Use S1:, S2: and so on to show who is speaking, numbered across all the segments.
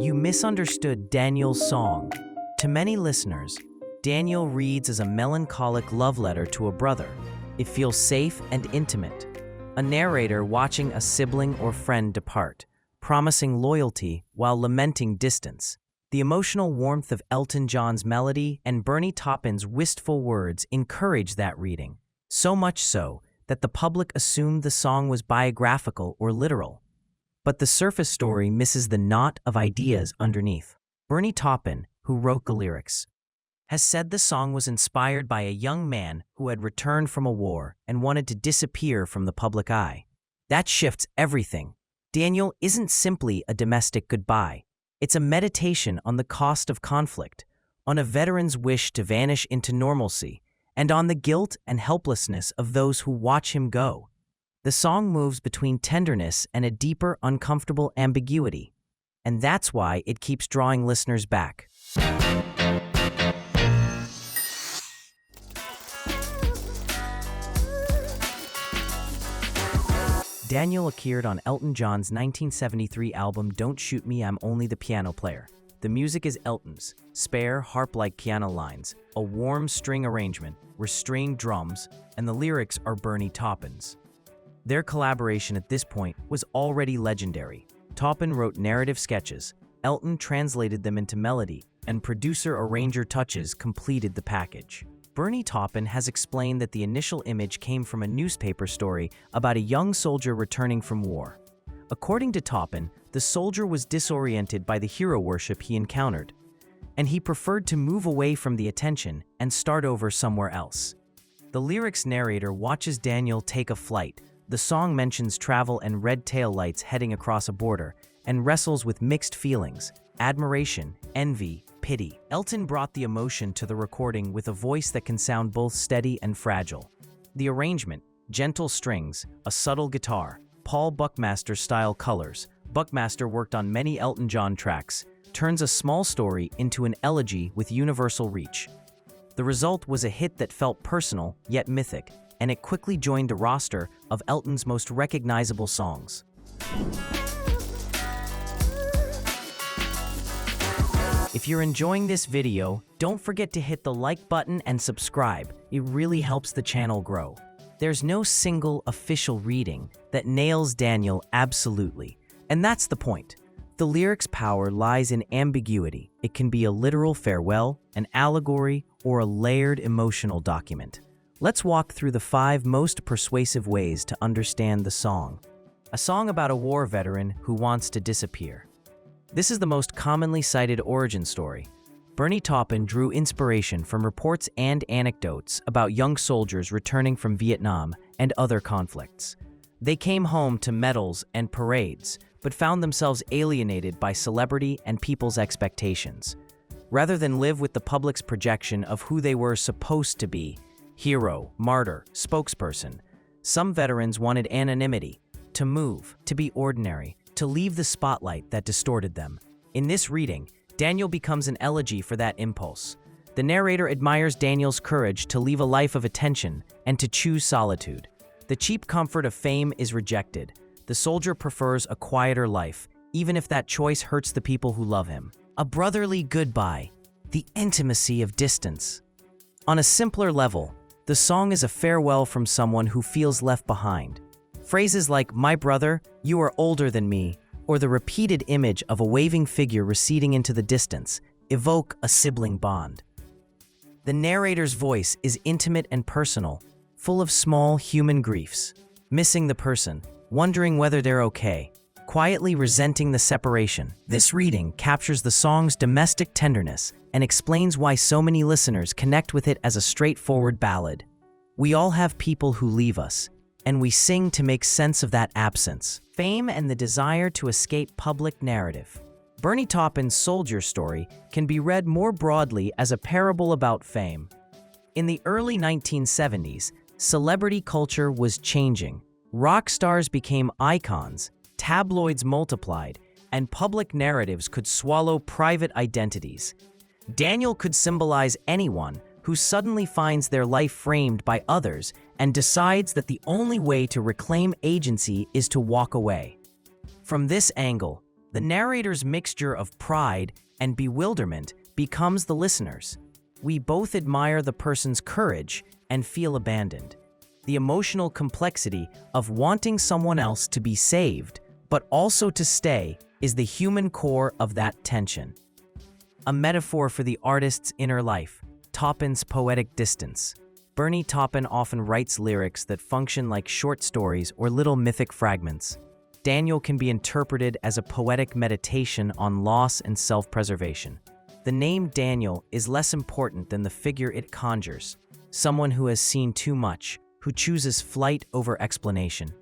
S1: You misunderstood Daniel's song. To many listeners, Daniel reads as a melancholic love letter to a brother. It feels safe and intimate. A narrator watching a sibling or friend depart, promising loyalty while lamenting distance. The emotional warmth of Elton John's melody and Bernie Taupin's wistful words encourage that reading. So much so that the public assumed the song was biographical or literal. But the surface story misses the knot of ideas underneath. Bernie Taupin, who wrote the lyrics, has said the song was inspired by a young man who had returned from a war and wanted to disappear from the public eye. That shifts everything. Daniel isn't simply a domestic goodbye. It's a meditation on the cost of conflict, on a veteran's wish to vanish into normalcy, and on the guilt and helplessness of those who watch him go. The song moves between tenderness and a deeper, uncomfortable ambiguity, and that's why it keeps drawing listeners back. Daniel appeared on Elton John's 1973 album Don't Shoot Me, I'm Only the Piano Player. The music is Elton's, spare, harp-like piano lines, a warm string arrangement, restrained drums, and the lyrics are Bernie Taupin's. Their collaboration at this point was already legendary. Taupin wrote narrative sketches, Elton translated them into melody, and producer-arranger touches completed the package. Bernie Taupin has explained that the initial image came from a newspaper story about a young soldier returning from war. According to Taupin, the soldier was disoriented by the hero worship he encountered, and he preferred to move away from the attention and start over somewhere else. The lyrics narrator watches Daniel take a flight. The song mentions travel and red taillights heading across a border, and wrestles with mixed feelings, admiration, envy, pity. Elton brought the emotion to the recording with a voice that can sound both steady and fragile. The arrangement, gentle strings, a subtle guitar, Paul Buckmaster-style colors. Buckmaster worked on many Elton John tracks, turns a small story into an elegy with universal reach. The result was a hit that felt personal, yet mythic, and it quickly joined the roster of Elton's most recognizable songs. If you're enjoying this video, don't forget to hit the like button and subscribe. It really helps the channel grow. There's no single official reading that nails Daniel absolutely, and that's the point. The lyrics' power lies in ambiguity. It can be a literal farewell, an allegory, or a layered emotional document. Let's walk through the 5 most persuasive ways to understand the song. A song about a war veteran who wants to disappear. This is the most commonly cited origin story. Bernie Taupin drew inspiration from reports and anecdotes about young soldiers returning from Vietnam and other conflicts. They came home to medals and parades, but found themselves alienated by celebrity and people's expectations. Rather than live with the public's projection of who they were supposed to be, hero, martyr, spokesperson, some veterans wanted anonymity, to move, to be ordinary, to leave the spotlight that distorted them. In this reading, Daniel becomes an elegy for that impulse. The narrator admires Daniel's courage to leave a life of attention and to choose solitude. The cheap comfort of fame is rejected. The soldier prefers a quieter life, even if that choice hurts the people who love him. A brotherly goodbye, the intimacy of distance. On a simpler level, the song is a farewell from someone who feels left behind. Phrases like, "My brother, you are older than me," or the repeated image of a waving figure receding into the distance, evoke a sibling bond. The narrator's voice is intimate and personal, full of small human griefs. Missing the person, wondering whether they're okay, quietly resenting the separation. This reading captures the song's domestic tenderness and explains why so many listeners connect with it as a straightforward ballad. We all have people who leave us, and we sing to make sense of that absence. Fame and the desire to escape public narrative. Bernie Taupin's soldier story can be read more broadly as a parable about fame. In the early 1970s, celebrity culture was changing. Rock stars became icons, tabloids multiplied, and public narratives could swallow private identities. Daniel could symbolize anyone who suddenly finds their life framed by others and decides that the only way to reclaim agency is to walk away. From this angle, The narrator's mixture of pride and bewilderment becomes the listener's. We both admire the person's courage and feel abandoned. The emotional complexity of wanting someone else to be saved, but also to stay, is the human core of that tension. A metaphor for the artist's inner life, Taupin's poetic distance. Bernie Taupin often writes lyrics that function like short stories or little mythic fragments. Daniel can be interpreted as a poetic meditation on loss and self-preservation. The name Daniel is less important than the figure it conjures, someone who has seen too much, who chooses flight over explanation.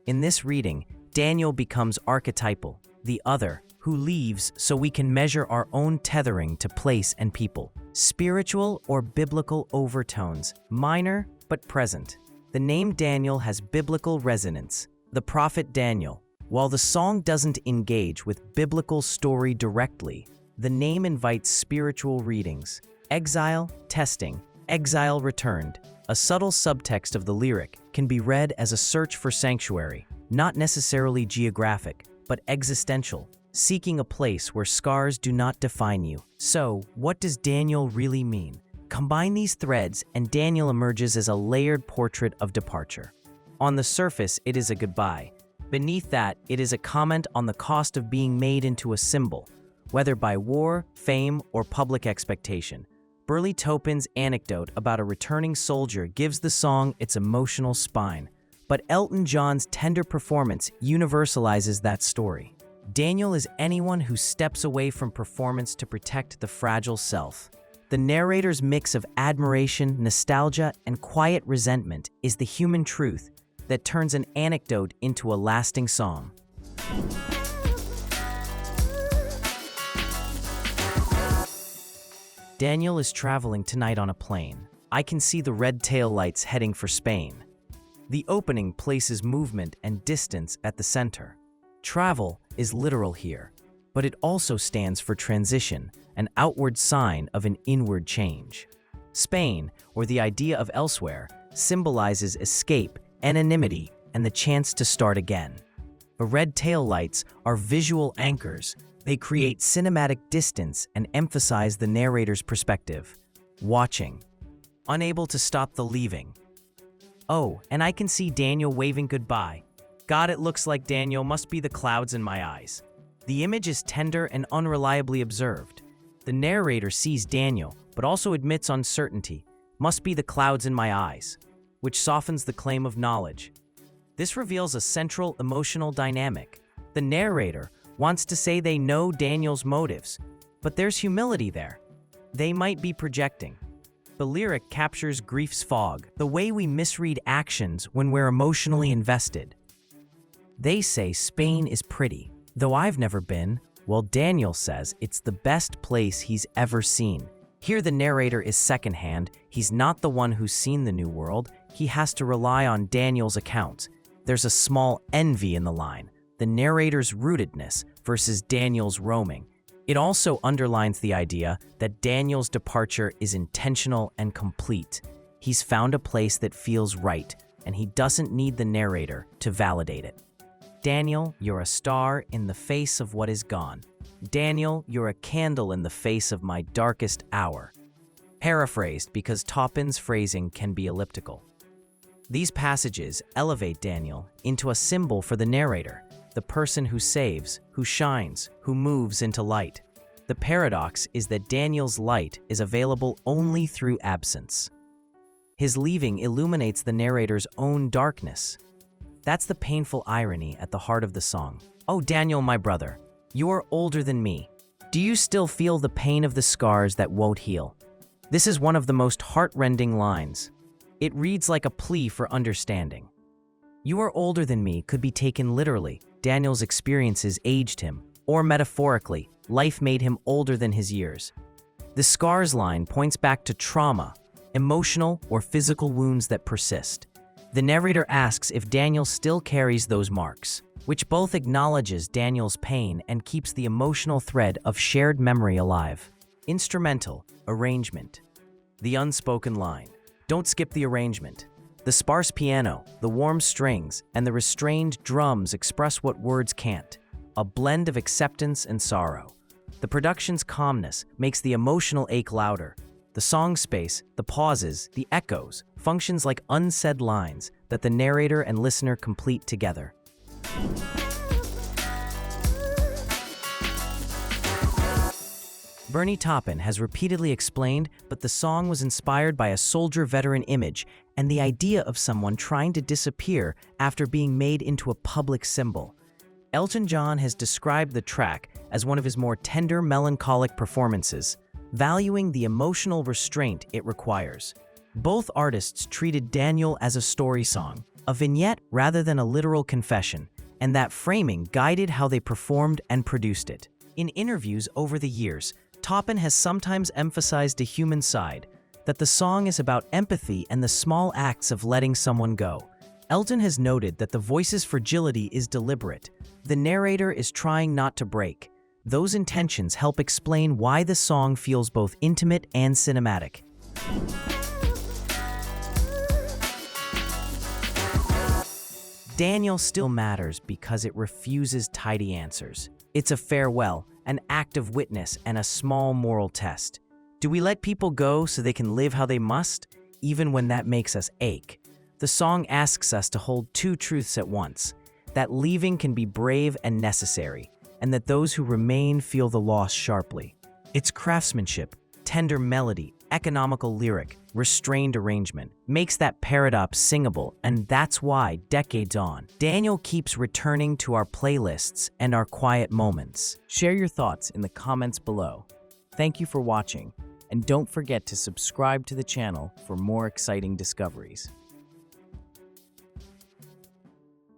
S1: In this reading, Daniel becomes archetypal, the other, who leaves so we can measure our own tethering to place and people. Spiritual or biblical overtones, minor but present. The name Daniel has biblical resonance. The prophet Daniel. While the song doesn't engage with biblical story directly, the name invites spiritual readings. Exile, testing, exile returned. A subtle subtext of the lyric can be read as a search for sanctuary, not necessarily geographic, but existential, seeking a place where scars do not define you. So, what does Daniel really mean? Combine these threads and Daniel emerges as a layered portrait of departure. On the surface, it is a goodbye. Beneath that, it is a comment on the cost of being made into a symbol, whether by war, fame, or public expectation. Bernie Taupin's anecdote about a returning soldier gives the song its emotional spine, but Elton John's tender performance universalizes that story. Daniel is anyone who steps away from performance to protect the fragile self. The narrator's mix of admiration, nostalgia, and quiet resentment is the human truth that turns an anecdote into a lasting song. Daniel is traveling tonight on a plane. I can see the red taillights heading for Spain. The opening places movement and distance at the center. Travel is literal here, but it also stands for transition, an outward sign of an inward change. Spain, or the idea of elsewhere, symbolizes escape, anonymity, and the chance to start again. The red taillights are visual anchors. They create cinematic distance and emphasize the narrator's perspective. Watching. Unable to stop the leaving. Oh, and I can see Daniel waving goodbye. God, it looks like Daniel must be the clouds in my eyes. The image is tender and unreliably observed. The narrator sees Daniel, but also admits uncertainty. Must be the clouds in my eyes, which softens the claim of knowledge. This reveals a central emotional dynamic. The narrator wants to say they know Daniel's motives, but there's humility there. They might be projecting. The lyric captures grief's fog, the way we misread actions when we're emotionally invested. They say Spain is pretty, though I've never been, while Daniel says it's the best place he's ever seen. Here the narrator is secondhand. He's not the one who's seen the new world. He has to rely on Daniel's account. There's a small envy in the line, the narrator's rootedness versus Daniel's roaming. It also underlines the idea that Daniel's departure is intentional and complete. He's found a place that feels right, and he doesn't need the narrator to validate it. Daniel, you're a star in the face of what is gone. Daniel, you're a candle in the face of my darkest hour. Paraphrased because Taupin's phrasing can be elliptical. These passages elevate Daniel into a symbol for the narrator, the person who saves, who shines, who moves into light. The paradox is that Daniel's light is available only through absence. His leaving illuminates the narrator's own darkness. That's the painful irony at the heart of the song. Oh, Daniel, my brother, you are older than me. Do you still feel the pain of the scars that won't heal? This is one of the most heart-rending lines. It reads like a plea for understanding. You are older than me could be taken literally. Daniel's experiences aged him, or metaphorically, life made him older than his years. The scars line points back to trauma, emotional or physical wounds that persist. The narrator asks if Daniel still carries those marks, which both acknowledges Daniel's pain and keeps the emotional thread of shared memory alive. Instrumental, arrangement. The unspoken line. Don't skip the arrangement. The sparse piano, the warm strings, and the restrained drums express what words can't. a blend of acceptance and sorrow. The production's calmness makes the emotional ache louder. The song space, the pauses, the echoes, functions like unsaid lines that the narrator and listener complete together. Bernie Taupin has repeatedly explained, but the song was inspired by a soldier veteran image and the idea of someone trying to disappear after being made into a public symbol. Elton John has described the track as one of his more tender, melancholic performances, valuing the emotional restraint it requires. Both artists treated Daniel as a story song, a vignette rather than a literal confession, and that framing guided how they performed and produced it. In interviews over the years, Taupin has sometimes emphasized the human side, that the song is about empathy and the small acts of letting someone go. Elton has noted that the voice's fragility is deliberate. The narrator is trying not to break. Those intentions help explain why the song feels both intimate and cinematic. Daniel still matters because it refuses tidy answers. It's a farewell, an act of witness, and a small moral test. Do we let people go so they can live how they must, even when that makes us ache? The song asks us to hold two truths at once, that leaving can be brave and necessary, and that those who remain feel the loss sharply. Its craftsmanship, tender melody, economical lyric, restrained arrangement makes that paradox singable, and that's why, decades on, Daniel keeps returning to our playlists and our quiet moments. Share your thoughts in the comments below. Thank you for watching, and don't forget to subscribe to the channel for more exciting discoveries.